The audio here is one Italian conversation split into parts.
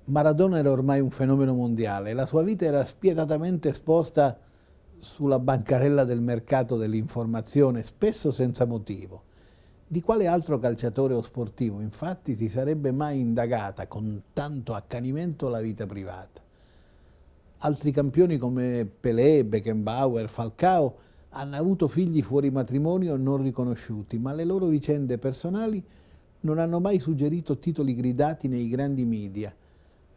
Maradona era ormai un fenomeno mondiale, la sua vita era spietatamente esposta sulla bancarella del mercato dell'informazione, spesso senza motivo. Di quale altro calciatore o sportivo, infatti, si sarebbe mai indagata con tanto accanimento la vita privata? Altri campioni come Pelé, Beckenbauer, Falcao hanno avuto figli fuori matrimonio non riconosciuti, ma le loro vicende personali non hanno mai suggerito titoli gridati nei grandi media,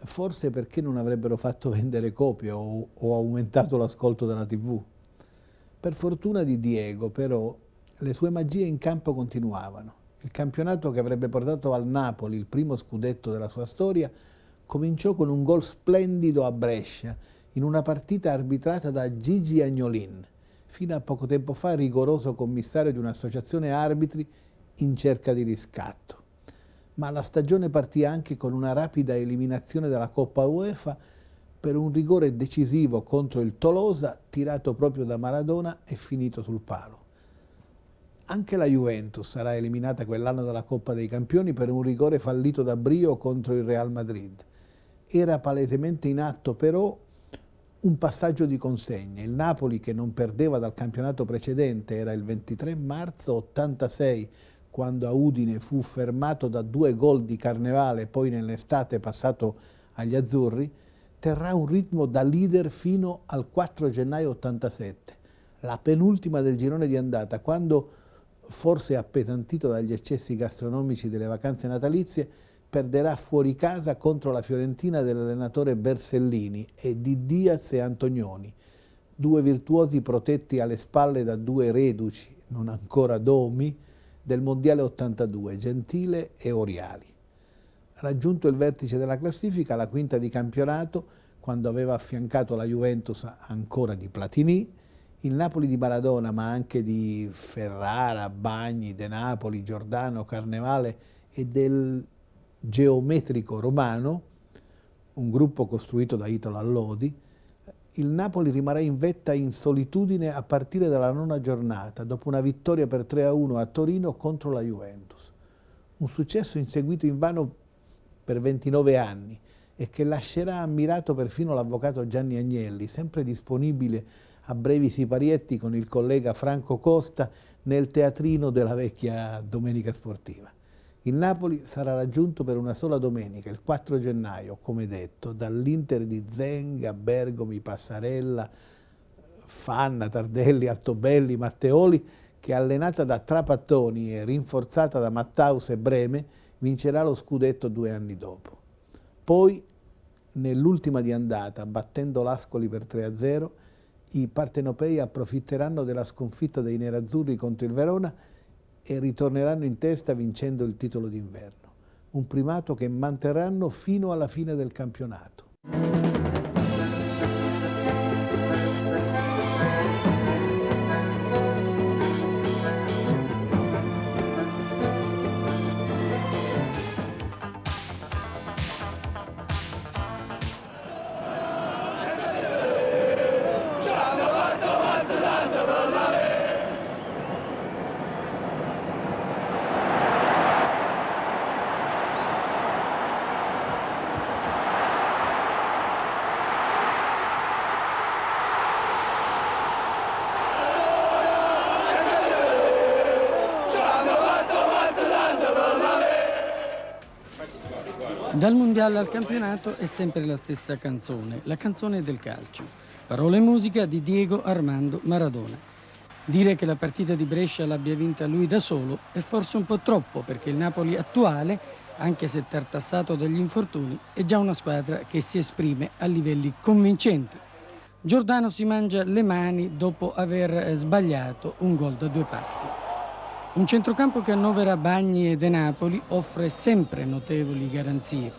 forse perché non avrebbero fatto vendere copie o aumentato l'ascolto della TV. Per fortuna di Diego, però, le sue magie in campo continuavano. Il campionato che avrebbe portato al Napoli il primo scudetto della sua storia cominciò con un gol splendido a Brescia, in una partita arbitrata da Gigi Agnolin, fino a poco tempo fa rigoroso commissario di un'associazione arbitri in cerca di riscatto. Ma la stagione partì anche con una rapida eliminazione dalla Coppa UEFA per un rigore decisivo contro il Tolosa, tirato proprio da Maradona e finito sul palo. Anche la Juventus sarà eliminata quell'anno dalla Coppa dei Campioni per un rigore fallito da Brio contro il Real Madrid. Era palesemente in atto però un passaggio di consegna. Il Napoli, che non perdeva dal campionato precedente, era il 23 marzo 86, quando a Udine fu fermato da 2 gol di Carnevale, poi nell'estate passato agli azzurri, terrà un ritmo da leader fino al 4 gennaio 87, la penultima del girone di andata, quando, forse appesantito dagli eccessi gastronomici delle vacanze natalizie, perderà fuori casa contro la Fiorentina dell'allenatore Bersellini e di Diaz e Antonioni, 2 virtuosi protetti alle spalle da 2 reduci, non ancora domi, del Mondiale 82, Gentile e Oriali. Raggiunto il vertice della classifica, la quinta di campionato, quando aveva affiancato la Juventus ancora di Platini, il Napoli di Maradona, ma anche di Ferrara, Bagni, De Napoli, Giordano, Carnevale e del geometrico romano, un gruppo costruito da Italo Allodi, il Napoli rimarrà in vetta in solitudine a partire dalla 9ª giornata, dopo una vittoria per 3-1 a Torino contro la Juventus. Un successo inseguito invano per 29 anni e che lascerà ammirato perfino l'avvocato Gianni Agnelli, sempre disponibile a brevi siparietti con il collega Franco Costa nel teatrino della vecchia Domenica Sportiva. Il Napoli sarà raggiunto per una sola domenica, il 4 gennaio, come detto, dall'Inter di Zenga, Bergomi, Passarella, Fanna, Tardelli, Altobelli, Matteoli, che allenata da Trapattoni e rinforzata da Matthaus e Breme, vincerà lo scudetto 2 anni dopo. Poi, nell'ultima di andata, battendo l'Ascoli per 3-0, i partenopei approfitteranno della sconfitta dei nerazzurri contro il Verona e ritorneranno in testa vincendo il titolo d'inverno, un primato che manterranno fino alla fine del campionato. Dal mondiale al campionato è sempre la stessa canzone, la canzone del calcio. Parole e musica di Diego Armando Maradona. Dire che la partita di Brescia l'abbia vinta lui da solo è forse un po' troppo, perché il Napoli attuale, anche se tartassato dagli infortuni, è già una squadra che si esprime a livelli convincenti. Giordano si mangia le mani dopo aver sbagliato un gol da 2 passi. Un centrocampo che annovera Bagni e De Napoli offre sempre notevoli garanzie.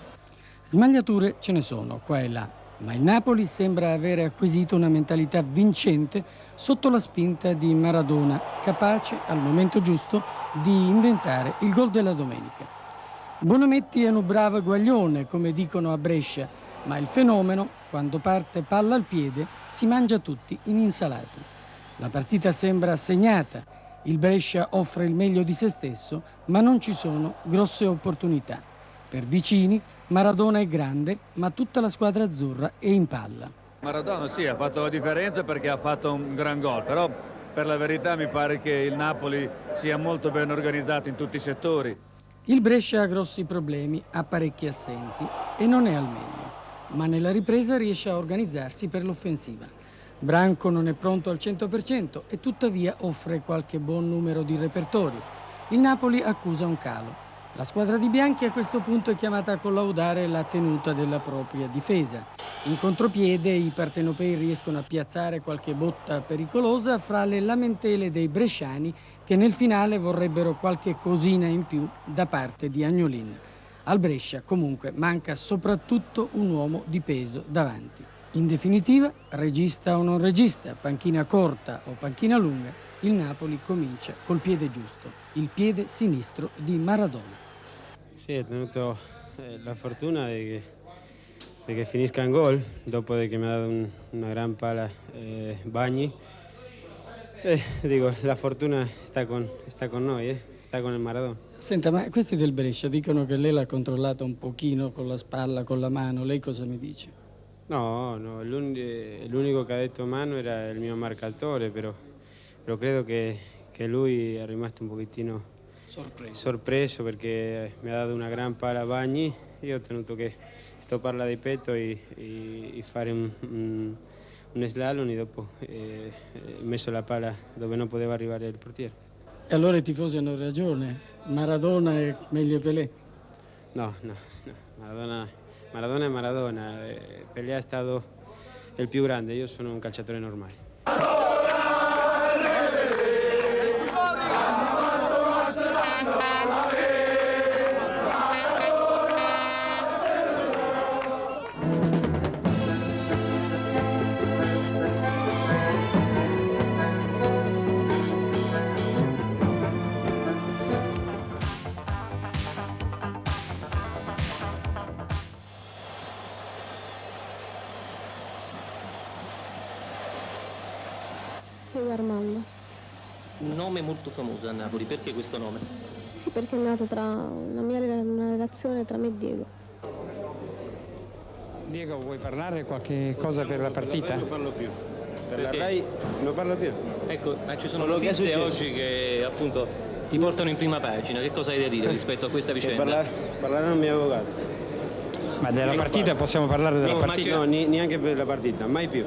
Smagliature ce ne sono, qua e là, ma il Napoli sembra avere acquisito una mentalità vincente sotto la spinta di Maradona, capace al momento giusto di inventare il gol della domenica. Bonometti è un bravo guaglione, come dicono a Brescia, ma il fenomeno, quando parte palla al piede, si mangia tutti in insalata. La partita sembra assegnata. Il Brescia offre il meglio di se stesso, ma non ci sono grosse opportunità. Per Vicini, Maradona è grande, ma tutta la squadra azzurra è in palla. Maradona sì, ha fatto la differenza perché ha fatto un gran gol, però per la verità mi pare che il Napoli sia molto ben organizzato in tutti i settori. Il Brescia ha grossi problemi, ha parecchi assenti e non è al meglio, ma nella ripresa riesce a organizzarsi per l'offensiva. Branco non è pronto al 100% e tuttavia offre qualche buon numero di repertorio. Il Napoli accusa un calo. La squadra di bianchi a questo punto è chiamata a collaudare la tenuta della propria difesa. In contropiede i partenopei riescono a piazzare qualche botta pericolosa fra le lamentele dei bresciani che nel finale vorrebbero qualche cosina in più da parte di Agnolin. Al Brescia comunque manca soprattutto un uomo di peso davanti. In definitiva, regista o non regista, panchina corta o panchina lunga, il Napoli comincia col piede giusto, il piede sinistro di Maradona. Sì, ho tenuto la fortuna di che finisca in gol, dopo che mi ha dato una gran pala Bagni. Dico, la fortuna sta con noi, sta con il Maradona. Senta, ma questi del Brescia dicono che lei l'ha controllata un pochino con la spalla, con la mano, lei cosa mi dice? No, l'unico che ha detto mano era il mio marcatore, però credo che lui è rimasto un pochettino sorpreso perché mi ha dato una gran pala a Bagni. Io ho tenuto che stopparla di petto e fare un slalom e dopo ho messo la pala dove non poteva arrivare il portiere. E allora i tifosi hanno ragione, Maradona è meglio Pelé? No, Maradona è Maradona, Pelé è stato il più grande, io sono un calciatore normale. Diego Armando. Un nome molto famoso a Napoli, perché questo nome? Sì, perché è nato tra una relazione tra me e Diego. Diego, vuoi parlare qualche cosa per la partita? Non parlo più. Per la Rai non parlo più. Ecco, ci sono notizie oggi che appunto ti portano in prima pagina. Che cosa hai da dire rispetto a questa vicenda? Parlare al mio avvocato. Ma della partita possiamo parlare della partita? No, neanche per la partita, mai più.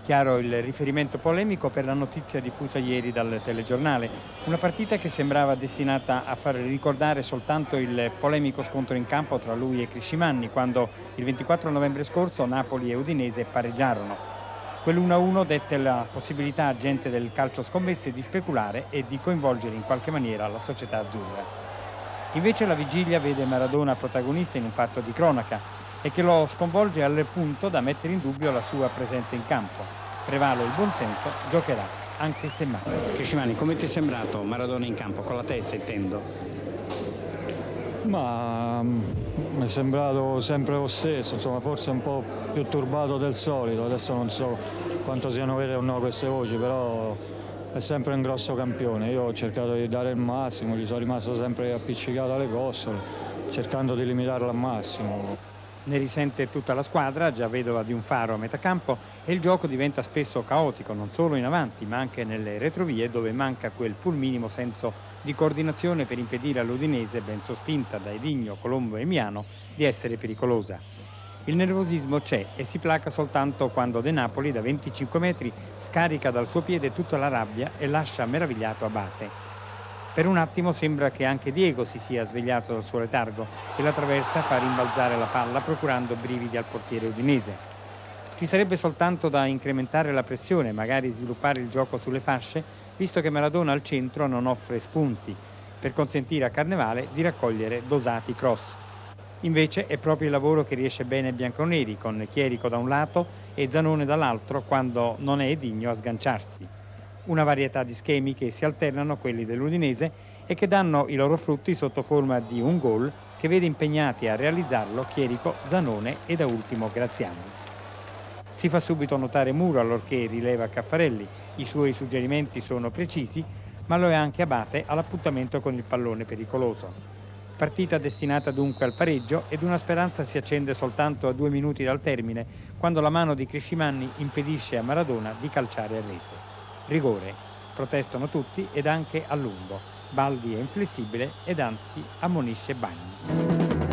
Chiaro il riferimento polemico per la notizia diffusa ieri dal telegiornale. Una partita che sembrava destinata a far ricordare soltanto il polemico scontro in campo tra lui e Criscimanni, quando il 24 novembre scorso Napoli e Udinese pareggiarono. Quell'1-1 dette la possibilità a gente del calcio scommesse di speculare e di coinvolgere in qualche maniera la società azzurra. Invece la vigilia vede Maradona protagonista in un fatto di cronaca e che lo sconvolge al punto da mettere in dubbio la sua presenza in campo. Prevale il buonsenso, giocherà, anche se manca. Criscimanni, come ti è sembrato Maradona in campo? Con la testa intendo. Ma mi è sembrato sempre lo stesso, insomma, forse un po' più turbato del solito. Adesso non so quanto siano vere o no queste voci, però è sempre un grosso campione. Io ho cercato di dare il massimo, gli sono rimasto sempre appiccicato alle costole, cercando di limitarlo al massimo. Ne risente tutta la squadra, già vedova di un faro a metà campo, e il gioco diventa spesso caotico, non solo in avanti, ma anche nelle retrovie, dove manca quel pur minimo senso di coordinazione per impedire all'Udinese, ben sospinta da Edinho, Colombo e Miano, di essere pericolosa. Il nervosismo c'è e si placa soltanto quando De Napoli, da 25 metri, scarica dal suo piede tutta la rabbia e lascia meravigliato Abate. Per un attimo sembra che anche Diego si sia svegliato dal suo letargo e la traversa fa rimbalzare la palla procurando brividi al portiere udinese. Ci sarebbe soltanto da incrementare la pressione, magari sviluppare il gioco sulle fasce, visto che Maradona al centro non offre spunti, per consentire a Carnevale di raccogliere dosati cross. Invece è proprio il lavoro che riesce bene ai bianconeri, con Chierico da un lato e Zanone dall'altro, quando non è Edinho a sganciarsi. Una varietà di schemi che si alternano a quelli dell'Udinese e che danno i loro frutti sotto forma di un gol che vede impegnati a realizzarlo Chierico, Zanone e da ultimo Graziani. Si fa subito notare Muro allorché rileva Caffarelli, i suoi suggerimenti sono precisi, ma lo è anche Abate all'appuntamento con il pallone pericoloso. Partita destinata dunque al pareggio ed una speranza si accende soltanto a 2 minuti dal termine, quando la mano di Criscimanni impedisce a Maradona di calciare a rete. Rigore. Protestano tutti ed anche a lungo. Baldi è inflessibile ed anzi ammonisce Bagni.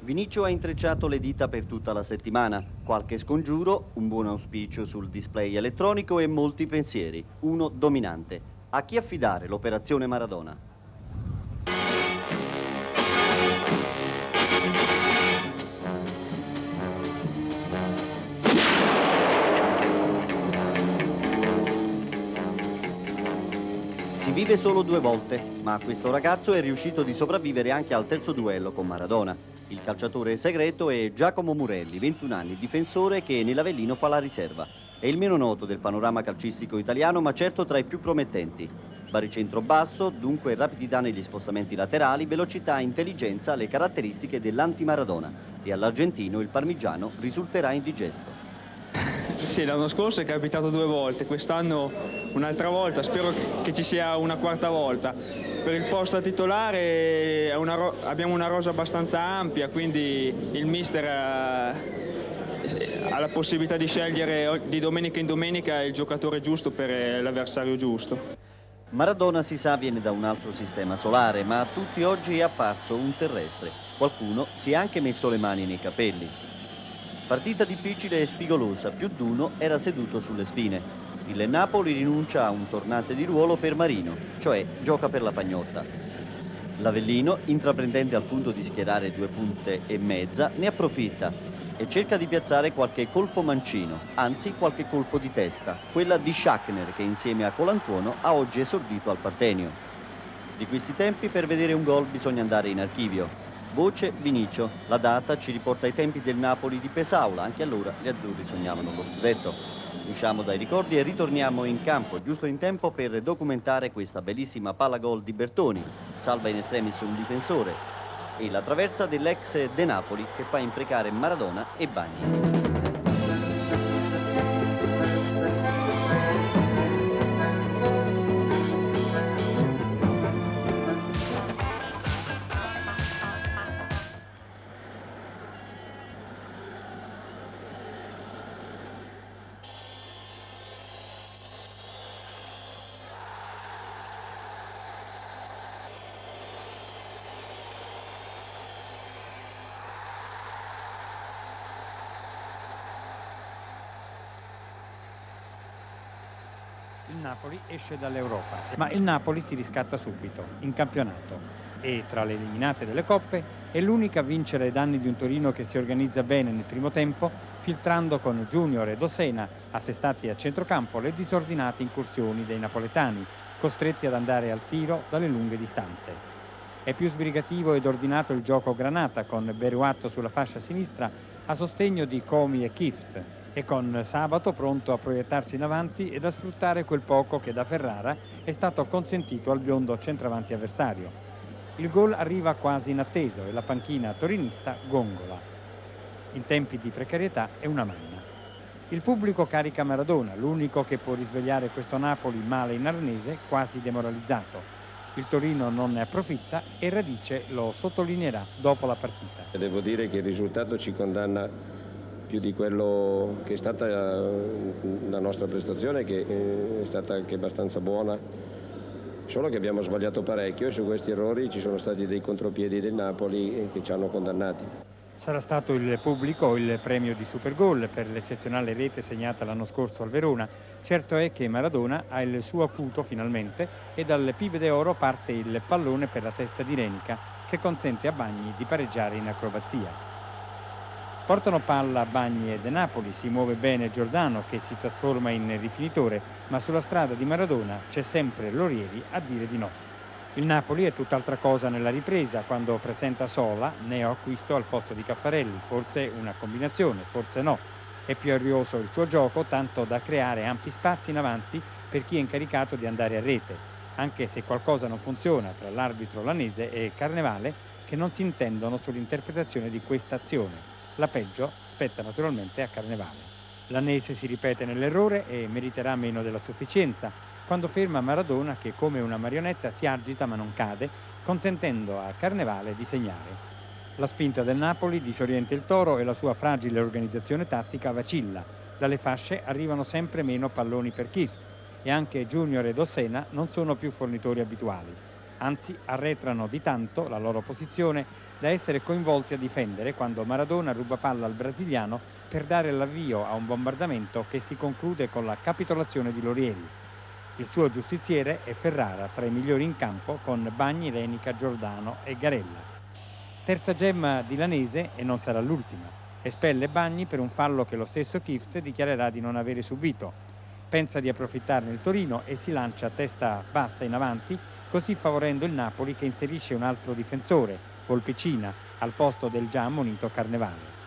Vinicio ha intrecciato le dita per tutta la settimana. Qualche scongiuro, un buon auspicio sul display elettronico e molti pensieri. Uno dominante. A chi affidare l'operazione Maradona? Si vive solo 2 volte, ma questo ragazzo è riuscito di sopravvivere anche al terzo duello con Maradona. Il calciatore segreto è Giacomo Murelli, 21 anni, difensore che nell'Avellino fa la riserva. È il meno noto del panorama calcistico italiano, ma certo tra i più promettenti. Baricentro basso, dunque rapidità negli spostamenti laterali, velocità e intelligenza, le caratteristiche dell'anti-Maradona. E all'argentino il parmigiano risulterà indigesto. Sì, l'anno scorso è capitato 2 volte, quest'anno un'altra volta, spero che ci sia una quarta volta. Per il posto a titolare abbiamo una rosa abbastanza ampia, quindi il mister ha la possibilità di scegliere di domenica in domenica il giocatore giusto per l'avversario giusto. Maradona, si sa, viene da un altro sistema solare, ma a tutti oggi è apparso un terrestre. Qualcuno si è anche messo le mani nei capelli. Partita difficile e spigolosa, più d'uno era seduto sulle spine. Il Napoli rinuncia a un tornante di ruolo per Marino, cioè gioca per la pagnotta. L'Avellino, intraprendente al punto di schierare 2 punte e mezza, ne approfitta e cerca di piazzare qualche colpo mancino, anzi qualche colpo di testa, quella di Schachner che insieme a Colantuono ha oggi esordito al Partenio. Di questi tempi per vedere un gol bisogna andare in archivio. Voce Vinicio, la data ci riporta ai tempi del Napoli di Pesaula, anche allora gli azzurri sognavano lo scudetto. Usciamo dai ricordi e ritorniamo in campo, giusto in tempo per documentare questa bellissima palla gol di Bertoni, salva in estremis un difensore, e la traversa dell'ex De Napoli che fa imprecare Maradona e Bagni. Il Napoli esce dall'Europa, ma il Napoli si riscatta subito, in campionato. E tra le eliminate delle coppe è l'unica a vincere ai danni di un Torino che si organizza bene nel primo tempo, filtrando con Junior e Dossena, assestati a centrocampo, le disordinate incursioni dei napoletani, costretti ad andare al tiro dalle lunghe distanze. È più sbrigativo ed ordinato il gioco Granata, con Beruatto sulla fascia sinistra a sostegno di Comi e Kift, e con Sabato pronto a proiettarsi in avanti ed a sfruttare quel poco che da Ferrara è stato consentito al biondo centravanti avversario. Il gol arriva quasi inatteso e la panchina torinista gongola. In tempi di precarietà è una manna. Il pubblico carica Maradona, l'unico che può risvegliare questo Napoli male in arnese, quasi demoralizzato. Il Torino non ne approfitta e Radice lo sottolineerà dopo la partita. Devo dire che il risultato ci condanna più di quello che è stata la nostra prestazione, che è stata anche abbastanza buona, solo che abbiamo sbagliato parecchio e su questi errori ci sono stati dei contropiedi del Napoli che ci hanno condannati. Sarà stato il pubblico il premio di Supergol per l'eccezionale rete segnata l'anno scorso al Verona. Certo è che Maradona ha il suo acuto finalmente e dal Pibe d'Oro parte il pallone per la testa di Renica che consente a Bagni di pareggiare in acrobazia. Portano palla Bagni e De Napoli, si muove bene Giordano che si trasforma in rifinitore, ma sulla strada di Maradona c'è sempre Lorieri a dire di no. Il Napoli è tutt'altra cosa nella ripresa quando presenta Sola, neoacquisto al posto di Caffarelli, forse una combinazione, forse no. È più arioso il suo gioco, tanto da creare ampi spazi in avanti per chi è incaricato di andare a rete. anche se qualcosa non funziona tra l'arbitro lanese e Carnevale, che non si intendono sull'interpretazione di questa azione. La peggio spetta naturalmente a Carnevale. Lanese si ripete nell'errore e meriterà meno della sufficienza quando ferma Maradona, che come una marionetta si agita ma non cade, consentendo a Carnevale di segnare. La spinta del Napoli disorienta il Toro e la sua fragile organizzazione tattica vacilla. Dalle fasce arrivano sempre meno palloni per Kieft e anche Junior ed Ossena non sono più fornitori abituali. Anzi, arretrano di tanto la loro posizione da essere coinvolti a difendere quando Maradona ruba palla al brasiliano per dare l'avvio a un bombardamento che si conclude con la capitolazione di Lorieri. Il suo giustiziere è Ferrara, tra i migliori in campo, con Bagni, Lenica, Giordano e Garella. Terza gemma di Lanese, e non sarà l'ultima. Espelle Bagni per un fallo che lo stesso Kieft dichiarerà di non avere subito. Pensa di approfittarne il Torino e si lancia a testa bassa in avanti, così favorendo il Napoli, che inserisce un altro difensore, Volpicina, al posto del già ammonito Carnevale.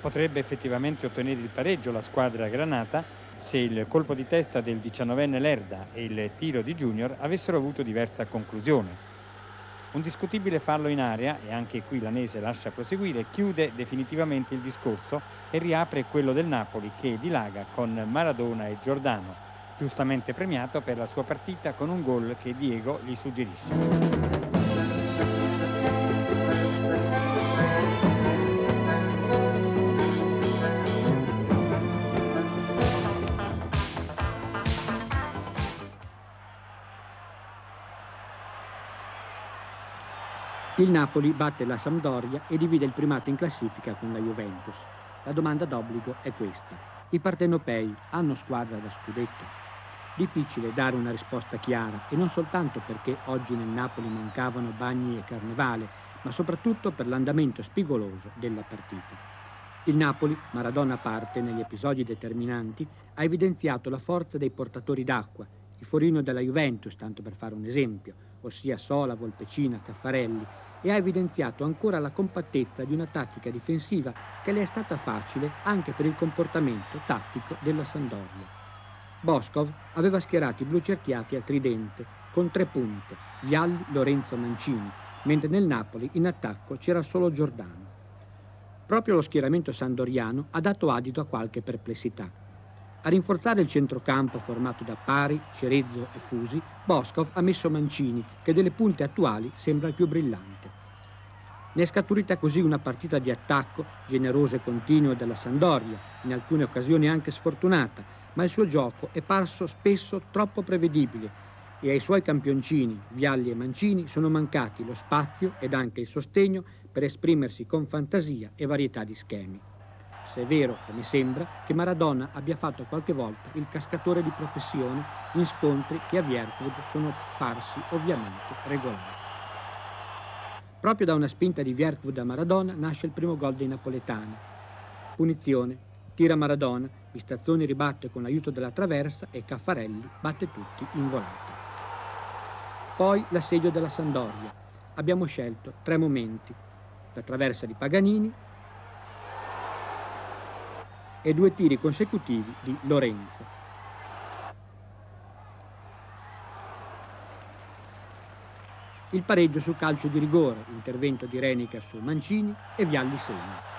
Potrebbe effettivamente ottenere il pareggio la squadra granata se il colpo di testa del 19enne Lerda e il tiro di Junior avessero avuto diversa conclusione. Un discutibile fallo in area, e anche qui Lanese lascia proseguire, chiude definitivamente il discorso e riapre quello del Napoli, che dilaga con Maradona e Giordano, giustamente premiato per la sua partita con un gol che Diego gli suggerisce. Il Napoli batte la Sampdoria e divide il primato in classifica con la Juventus. La domanda d'obbligo è questa: i partenopei hanno squadra da scudetto? Difficile dare una risposta chiara, e non soltanto perché oggi nel Napoli mancavano Bagni e Carnevale, ma soprattutto per l'andamento spigoloso della partita. Il Napoli, Maradona a parte, negli episodi determinanti, ha evidenziato la forza dei portatori d'acqua, il forino della Juventus, tanto per fare un esempio, ossia Sola, Volpecina, Caffarelli, e ha evidenziato ancora la compattezza di una tattica difensiva che le è stata facile anche per il comportamento tattico della Sampdoria. Boskov aveva schierato i blucerchiati a tridente, con 3 punte, Vialli, Lorenzo, Mancini, mentre nel Napoli in attacco c'era solo Giordano. Proprio lo schieramento sandoriano ha dato adito a qualche perplessità. A rinforzare il centrocampo formato da Pari, Cerezzo e Fusi, Boskov ha messo Mancini, che delle punte attuali sembra il più brillante. Ne è scaturita così una partita di attacco generoso e continuo della Sampdoria, in alcune occasioni anche sfortunata, ma il suo gioco è parso spesso troppo prevedibile e ai suoi campioncini, Vialli e Mancini, sono mancati lo spazio ed anche il sostegno per esprimersi con fantasia e varietà di schemi. Se è vero, come sembra, che Maradona abbia fatto qualche volta il cascatore di professione in scontri che a Vierwood sono parsi ovviamente regolari. Proprio da una spinta di Vierwood a Maradona nasce il primo gol dei napoletani. Punizione, tira Maradona, Bistazzoni ribatte con l'aiuto della traversa e Caffarelli batte tutti in volata. Poi l'assedio della Sampdoria. Abbiamo scelto 3 momenti: la traversa di Paganini e 2 tiri consecutivi di Lorenzo. Il pareggio su calcio di rigore, intervento di Renica su Mancini e Vialli segna.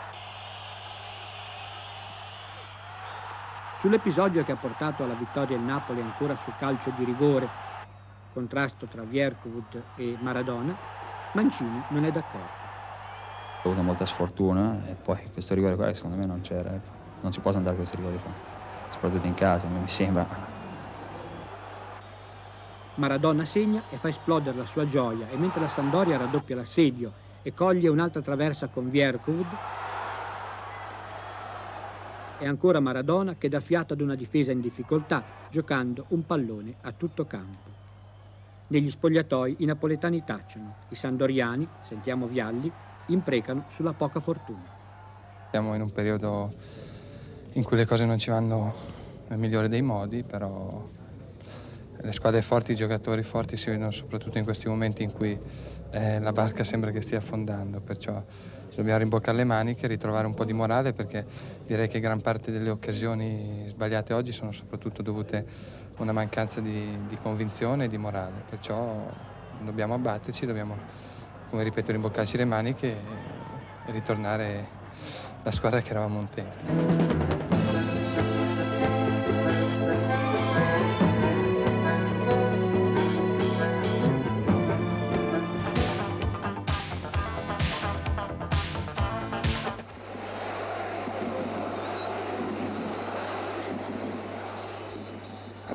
Sull'episodio che ha portato alla vittoria il Napoli ancora su calcio di rigore, contrasto tra Vierwood e Maradona, Mancini non è d'accordo. Ho avuto molta sfortuna e poi questo rigore qua secondo me non c'era, non si può andare questi rigori qua, soprattutto in casa, mi sembra. Maradona segna e fa esplodere la sua gioia, e mentre la Sampdoria raddoppia l'assedio e coglie un'altra traversa con Vierwood, è ancora Maradona che dà fiato ad una difesa in difficoltà, giocando un pallone a tutto campo. Negli spogliatoi i napoletani tacciono, i sampdoriani, sentiamo Vialli, imprecano sulla poca fortuna. Siamo in un periodo in cui le cose non ci vanno nel migliore dei modi, però le squadre forti, i giocatori forti si vedono soprattutto in questi momenti in cui la barca sembra che stia affondando, perciò dobbiamo rimboccare le maniche, ritrovare un po' di morale, perché direi che gran parte delle occasioni sbagliate oggi sono soprattutto dovute a una mancanza di convinzione e di morale, perciò dobbiamo abbatterci, dobbiamo, come ripeto, rimboccarci le maniche e ritornare la squadra che eravamo un tempo.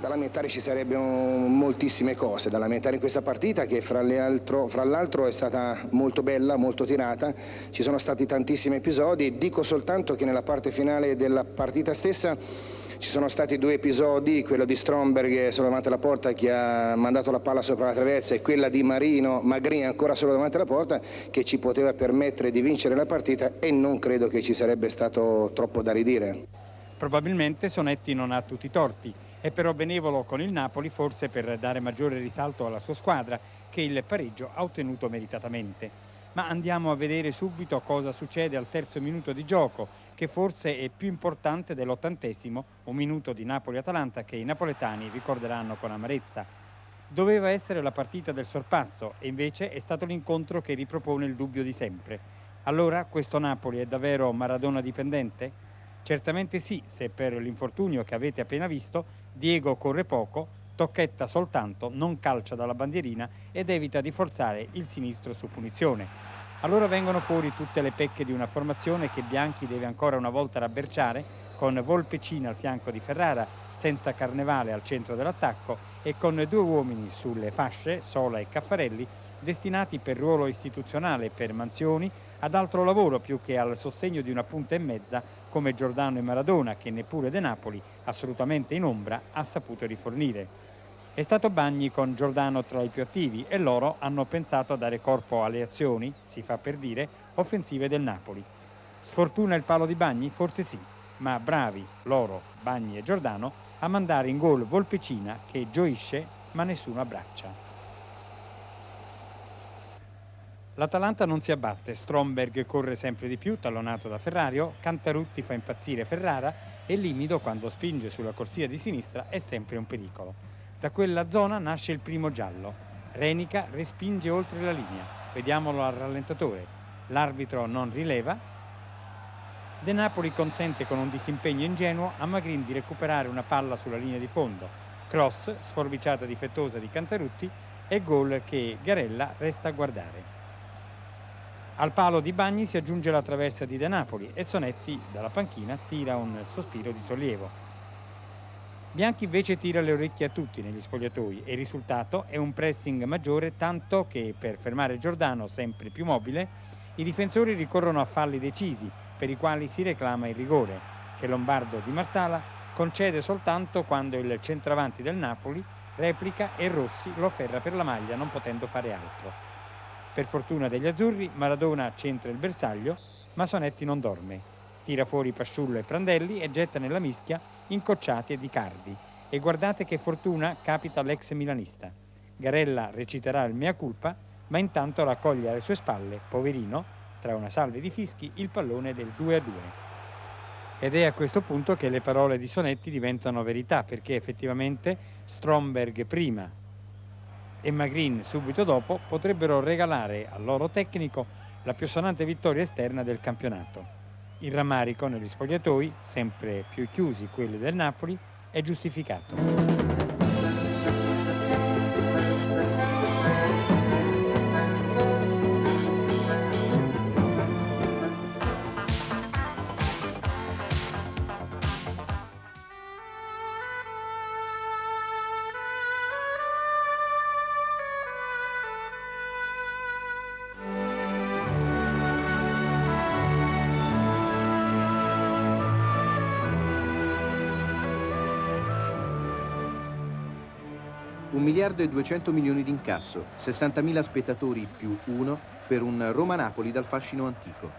Da lamentare ci sarebbero moltissime cose da lamentare in questa partita, che fra l'altro è stata molto bella, molto tirata. Ci sono stati tantissimi episodi. Dico soltanto che nella parte finale della partita stessa ci sono stati 2 episodi, quello di Stromberg solo davanti alla porta che ha mandato la palla sopra la traversa, e quella di Magrin ancora solo davanti alla porta, che ci poteva permettere di vincere la partita, e non credo che ci sarebbe stato troppo da ridire. Probabilmente Sonetti non ha tutti i torti, è però benevolo con il Napoli, forse per dare maggiore risalto alla sua squadra, che il pareggio ha ottenuto meritatamente. Ma andiamo a vedere subito cosa succede al terzo minuto di gioco, che forse è più importante dell'80°, un minuto di Napoli-Atalanta che i napoletani ricorderanno con amarezza. Doveva essere la partita del sorpasso, e invece è stato l'incontro che ripropone il dubbio di sempre. Allora questo Napoli è davvero Maradona dipendente? Certamente sì, se per l'infortunio che avete appena visto Diego corre poco, tocchetta soltanto, non calcia dalla bandierina ed evita di forzare il sinistro su punizione. Allora vengono fuori tutte le pecche di una formazione che Bianchi deve ancora una volta rabberciare, con Volpecina al fianco di Ferrara, senza Carnevale al centro dell'attacco e con 2 uomini sulle fasce, Sola e Caffarelli, destinati per ruolo istituzionale per Manzioni ad altro lavoro più che al sostegno di una punta e mezza come Giordano e Maradona, che neppure De Napoli, assolutamente in ombra, ha saputo rifornire. È stato Bagni con Giordano tra i più attivi e loro hanno pensato a dare corpo alle azioni, si fa per dire, offensive del Napoli. Sfortuna il palo di Bagni? Forse sì, ma bravi loro, Bagni e Giordano, a mandare in gol Volpecina che gioisce ma nessuno abbraccia. L'Atalanta non si abbatte, Stromberg corre sempre di più, tallonato da Ferrario, Cantarutti fa impazzire Ferrara e Limido, quando spinge sulla corsia di sinistra, è sempre un pericolo. Da quella zona nasce il primo giallo. Renica respinge oltre la linea. Vediamolo al rallentatore. L'arbitro non rileva. De Napoli consente con un disimpegno ingenuo a Magrin di recuperare una palla sulla linea di fondo. Cross, sforbiciata difettosa di Cantarutti e gol che Garella resta a guardare. Al palo di Bagni si aggiunge la traversa di De Napoli e Sonetti dalla panchina tira un sospiro di sollievo. Bianchi invece tira le orecchie a tutti negli spogliatoi e il risultato è un pressing maggiore, tanto che per fermare Giordano sempre più mobile i difensori ricorrono a falli decisi per i quali si reclama il rigore, che Lombardo di Marsala concede soltanto quando il centravanti del Napoli replica e Rossi lo afferra per la maglia non potendo fare altro. Per fortuna degli azzurri, Maradona centra il bersaglio, ma Sonetti non dorme. Tira fuori Pasciullo e Prandelli e getta nella mischia Incocciati ed Icardi. E guardate che fortuna capita all'ex milanista. Garella reciterà il mea culpa, ma intanto raccoglie alle sue spalle, poverino, tra una salva di fischi, il pallone del 2-2. Ed è a questo punto che le parole di Sonetti diventano verità, perché effettivamente Stromberg prima e Magrin subito dopo potrebbero regalare al loro tecnico la più sonante vittoria esterna del campionato. Il rammarico negli spogliatoi, sempre più chiusi quelli del Napoli, è giustificato. $1,2 miliardi di incasso, 60.000 spettatori più 1 per un Roma-Napoli dal fascino antico.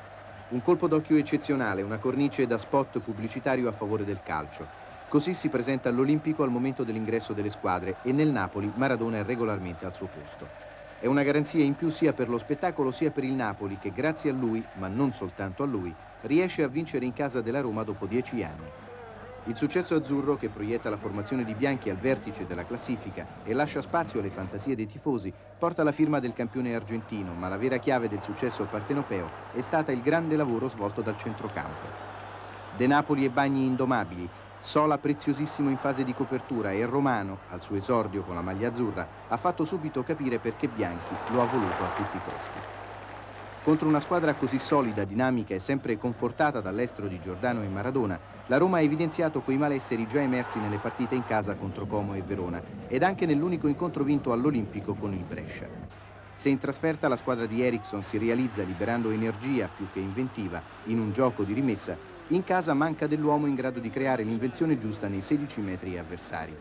Un colpo d'occhio eccezionale, una cornice da spot pubblicitario a favore del calcio. Così si presenta all'Olimpico al momento dell'ingresso delle squadre e nel Napoli Maradona è regolarmente al suo posto. È una garanzia in più sia per lo spettacolo sia per il Napoli che grazie a lui, ma non soltanto a lui, riesce a vincere in casa della Roma dopo 10 anni. Il successo azzurro, che proietta la formazione di bianchi al vertice della classifica e lascia spazio alle fantasie dei tifosi, porta la firma del campione argentino, ma la vera chiave del successo partenopeo è stata il grande lavoro svolto dal centrocampo. De Napoli e Bagni indomabili, Sola preziosissimo in fase di copertura e Romano, al suo esordio con la maglia azzurra, ha fatto subito capire perché Bianchi lo ha voluto a tutti i costi. Contro una squadra così solida, dinamica e sempre confortata dall'estero di Giordano e Maradona, la Roma ha evidenziato quei malesseri già emersi nelle partite in casa contro Como e Verona ed anche nell'unico incontro vinto all'Olimpico con il Brescia. Se in trasferta la squadra di Eriksson si realizza liberando energia più che inventiva in un gioco di rimessa, in casa manca dell'uomo in grado di creare l'invenzione giusta nei 16 metri avversari.